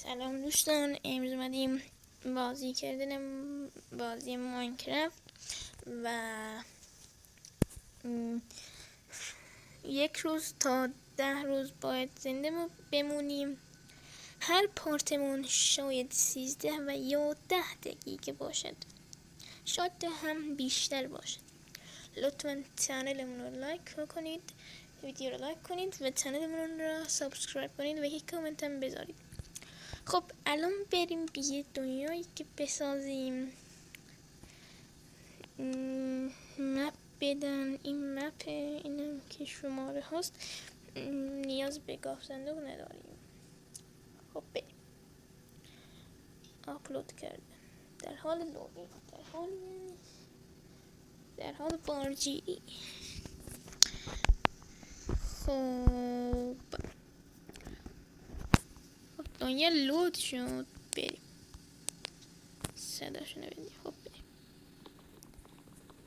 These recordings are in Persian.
سلام دوستان، امروز اومدیم بازی کردن بازی ماینکرافت و یک روز تا 10 روز باید زنده بمونیم. هر پارتمون شاید 13 و یا 10 دقیقه باشد، شاید هم بیشتر باشد. لطفا چنلمون رو لایک کنید، ویدیو رو لایک کنید و چنلمون رو سابسکرایب کنید و یک کامنت هم بذارید. خب الان بریم به یه دنیایی که بسازیم. مپ بدن، این مپ، اینم که شماره هاست، نیاز به گاف صندوق نداریم. خب بریم. آپلود کردن، در حال لودینگ، در حال بارگیری. خب دنیا لود شد، بریم. صداشو نبینیم. خب بریم.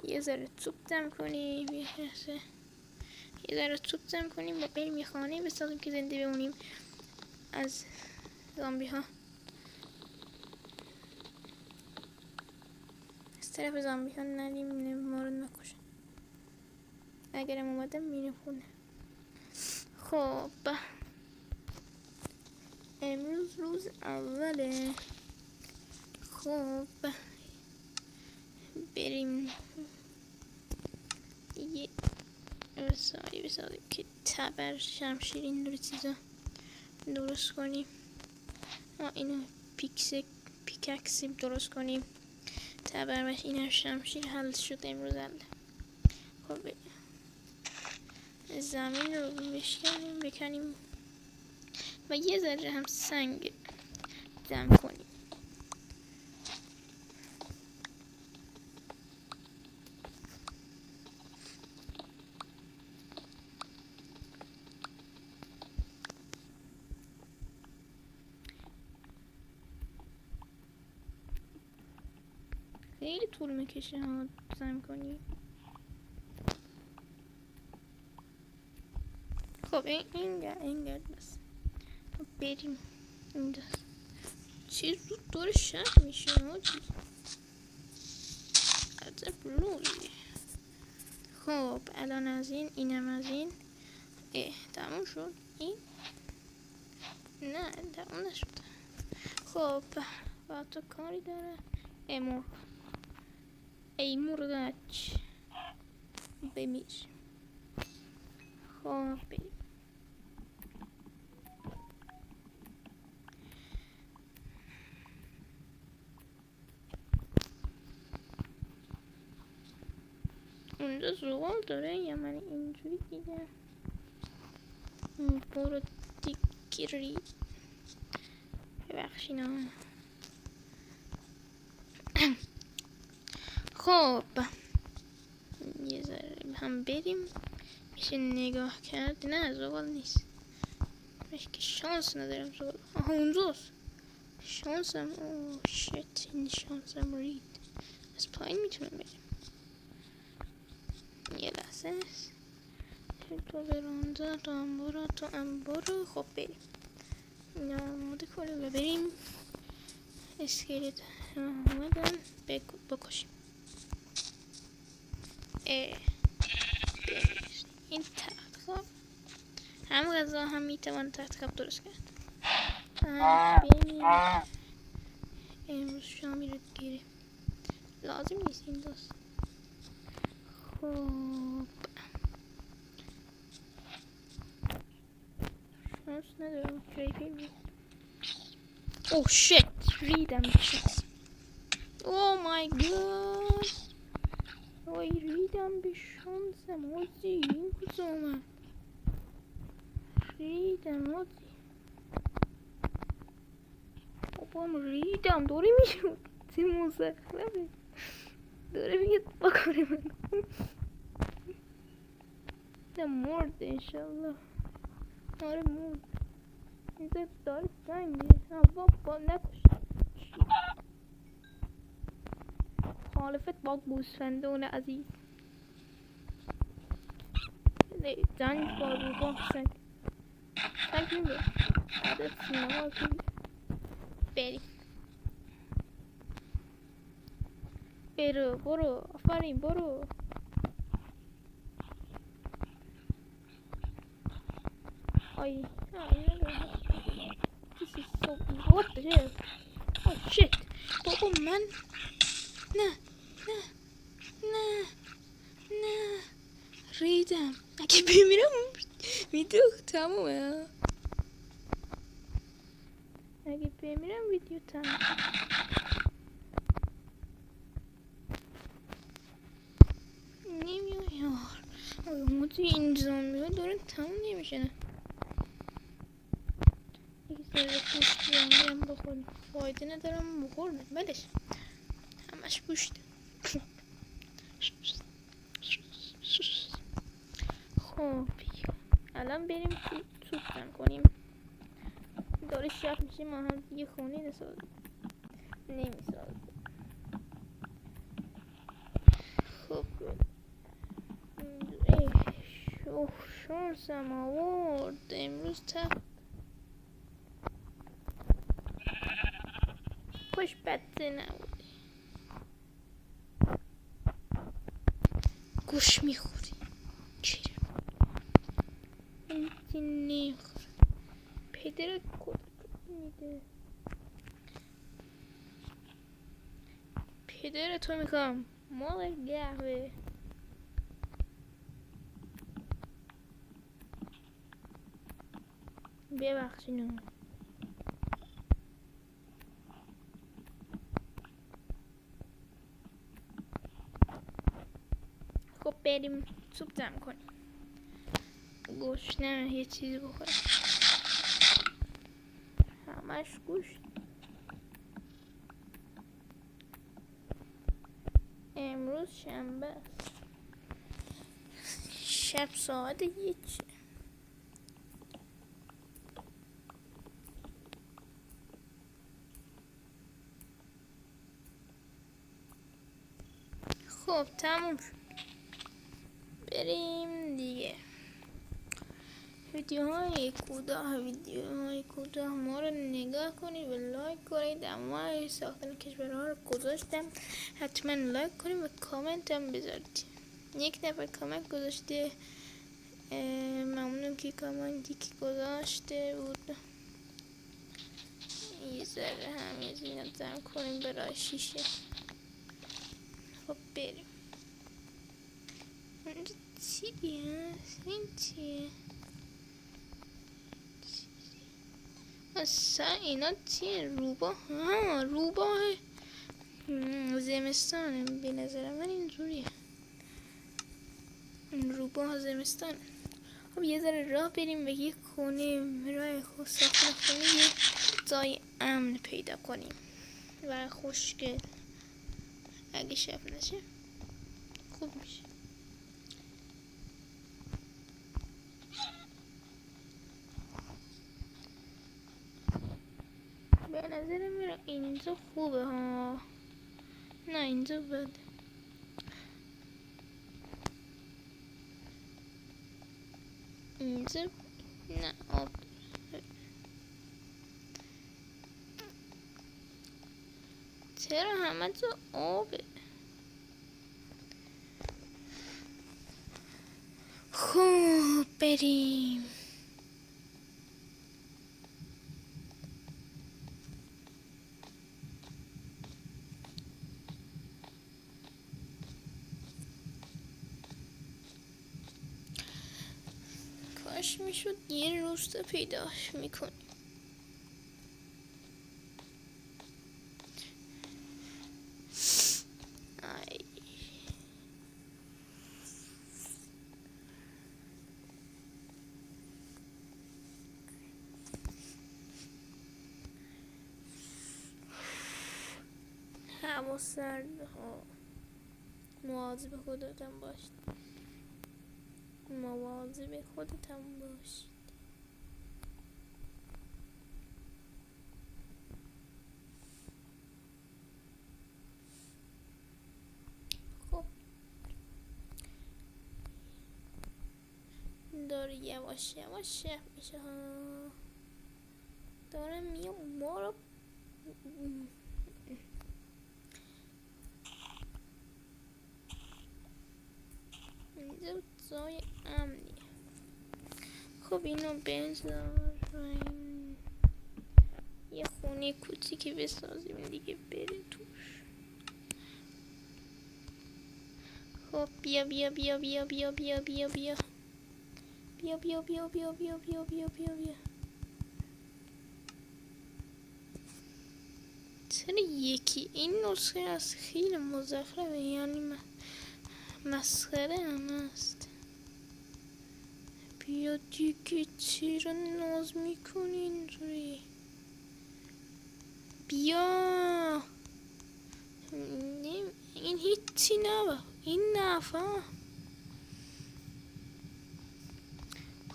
یه ذره توپ دم کنیم، یه ذره توپ دم کنیم و بریم یه خانه بسازیم که زنده بمونیم از زامبی ها. از طرف زامبی ها نریم، ما رو نکشن. اگرم اومدم میریم خونه. خب امروز روز اوله. خب بریم یه وسایلی بسازیم که تبر، شمشیر، این دور چیزا درست کنیم. اینو پیککسی درست کنیم. تبر و اینم شمشیر. حل شد امروز. خب زمین رو بکنیم و یه ذره هم سنگ دم کنیم. خیلی طول میکشه ها دم کنی. خب این گرد بس. خب بریم این دست. چیز رو دور شهر میشه ها چیز عجب روزی. خب الان از اینم از این. تموم شد. این نه تموم نشد. خب با تو کاری داره. ای مردک بمیر. خب بریم. اونجا زغال داره یا من اینجوری دیدم؟ برو دیگری ببخشینا. خب یه ذره هم بریم. میشه نگاه کرد. نه زغال نیست. که شانس ندارم زغال. آها اونجاست. شانسم. اوه شت، این شانسم رید. از پایین میتونم بریم. یه لحظه. تو برانده، تو انبارو. خب بریم. نماده کنیم و بریم. اسکلت اومدن بکشیم. این تخت خواب. هم غذا هم میتوان تخت خواب درست کرد. بریم. امروز شامی رو گیره لازم نیست این دوست. خب شانس ندارم. کریپی می اوه شت، ریدم بشه. اوه مای گاد، وای ریدم به شانسم. آجی این کجا اومد؟ ریدم آجی. بابام ریدم. داره میشون چه مزخرفه. داره میگه بکنه من. نه مرد انشالله. آره مرد. اینجا داره سنگه. بابا نکش. خالفت با گوسفندان عزیز. نه جنگ با روباه سنگ. سنگ میده. عدد سینما کنید. بریم. برو آفرین برو. آی This is so what the hell. Oh shit. بابا من نه ریدم. اگه بمیرم ویدیو تمومه. اگه بمیرم ویدیو تمومه. نمیام یار. اومدی این زامبی ها داره تموم نمیشه. یکی سر پوشت زامبی هم بخوریم. فایده ندارم بخورم. بلش همش پوشت. خب الان بریم سوپ کنیم. داره شب میشه ما هم دیگه خونه نمیسازه. خب شانسم آورد امروز خوشبخته نبوده. گوش میخوری چرا اینتی نمیخوری پدرت کد میده. پدرتو میخوام مال قهوه. ببخشینو خب بریم سوپ دم کنیم. گوشت یه چیزی بخوریم. همش گوشت. امروز شنبه است. شب ساعت 1. خب تموم شد. بریم دیگه. ویدیوهای کوتاه ما رو نگاه کنید و لایک کنید. اما ساختن کشورها رو گذاشتم حتما لایک کنید و کامنت هم بذارید. یک نفر کامنت گذاشته. ممنونم که کامنتی که گذاشته بود. یه ذره هم زینت دم کنیم برای شیشه. خب بریم. اینجا چی هست؟ این چیه؟ اصلا اینا چیه؟ روباه؟ روباه زمستانه به نظر من اینجوریه. روباه زمستانه. خب یه ذره راه بریم و یه خونه راه خود ساختن خونه یه جای امن پیدا کنیم و خوشگل. اگه شب نشه خوب میشه. به نظر میره اینجا خوبه ها. نه اینجا بده. اینجا نه آب. چرا همه جا آبه؟ خوب بریم. کاش میشد یه روستا پیداش میکنیم. هوا سرد ها. مواظب خودتم باشید. خب داره یواش شب میشه ها. داره میام ما رو اینجا جای امنی. خب اینو بذار یه خونه کوچیکی بسازیم دیگه بره توش. خب بیا بیا بیا بیا بیا بیا بیا بیا بیا بیا بیا بیا بیا بیا بیا بیا بیا. چرا یکی این نسخه از خیلی مزخرفه، یعنی مسخره هم هست. بیا دیگه چرا ناز میکنین روی بیا. این هیچی نبا این نفهم.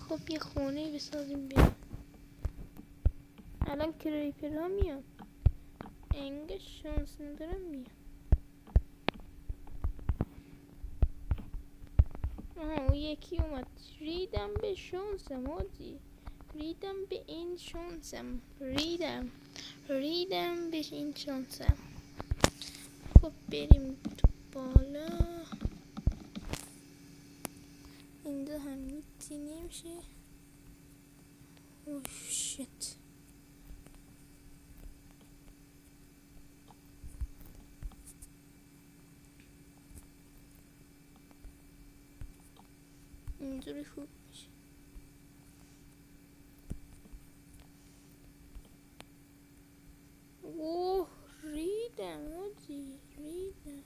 خب یه خونه بسازیم بیا. الان کریپر ها میاد، انگه شانس ندارم میاد. آها اون یکی اومد. ریدم به شانسم آجی، ریدم به این شانسم، ریدم به این شانسم. خب بریم تو بالا. اینجا هم هیچی نمیشه. اوه شت. اینجوری خوب میشه. اوه ریدم آجی، ریدم.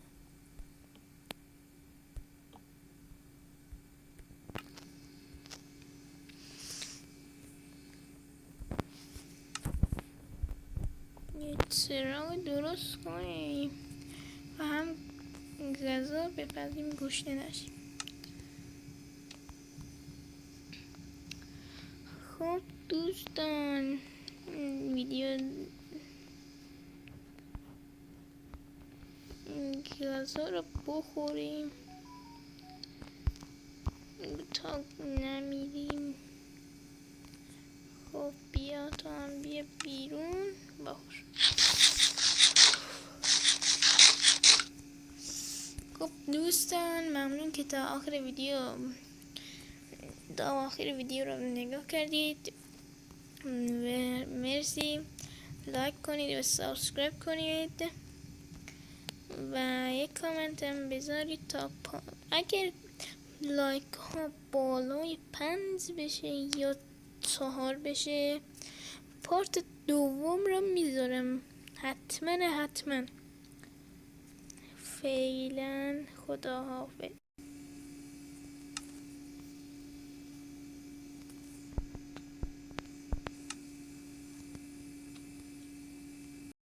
یه چراغ درست کنیم و هم غذا بپزیم گشنه نشیم. خب دوستان ویدیو غذا رو بخوریم تا نمیریم. خب بیا تا هم بیا بیرون بخور. خب دوستان ممنون که تا آخر ویدیو رو نگاه کردید و مرسی. لایک کنید و سابسکرایب کنید و یک کامنت هم بذارید تا اگر لایک ها بالای 5 بشه یا 4 بشه پارت دوم رو میذارم حتما. فعلا خدا حافظ.